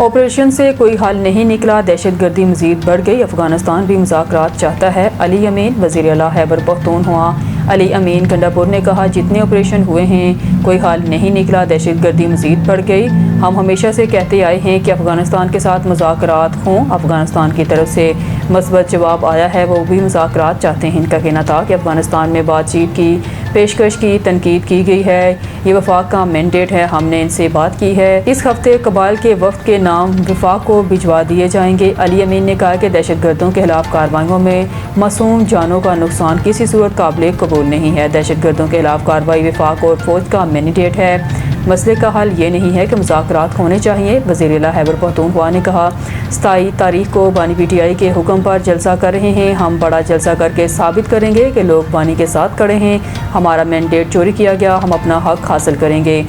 Operation سے کوئی حل نہیں نکلا، دہشت گردی مزید بڑھ گئی، افغانستان بھی مذاکرات چاہتا ہے۔ علی امین وزیر اعلیٰ خیبر پختونخوا علی امین گنڈاپور نے کہا، جتنے آپریشن ہوئے ہیں کوئی حل نہیں نکلا، دہشت گردی مزید بڑھ گئی۔ ہم ہمیشہ سے کہتے آئے ہیں کہ افغانستان کے ساتھ مذاکرات ہوں۔ افغانستان کی طرف سے مثبت جواب آیا ہے، وہ بھی مذاکرات چاہتے ہیں۔ ان کا کہنا تھا کہ افغانستان میں بات چیت کی پیشکش کی تنقید کی گئی ہے، یہ وفاق کا مینڈیٹ ہے، ہم نے ان سے بات کی ہے۔ اس ہفتے قبائل کے وفد کے نام وفاق کو بھجوا دیے جائیں گے۔ علی امین نے کہا کہ دہشت گردوں کے خلاف کارروائیوں میں معصوم جانوں کا نقصان کسی صورت قابل قبول نہیں ہے۔ دہشت گردوں کے خلاف کارروائی وفاق اور فوج کا مینڈیٹ ہے، مسئلے کا حل یہ نہیں ہے کہ مذاکرات ہونے چاہیے۔ وزیر اعلیٰ خیبر پختونخوا نے کہا، 27 تاریخ کو بانی پی ٹی آئی کے حکم پر جلسہ کر رہے ہیں، ہم بڑا جلسہ کر کے ثابت کریں گے کہ لوگ بانی کے ساتھ کھڑے ہیں، ہمارا مینڈیٹ چوری کیا گیا، ہم اپنا حق حاصل کریں گے۔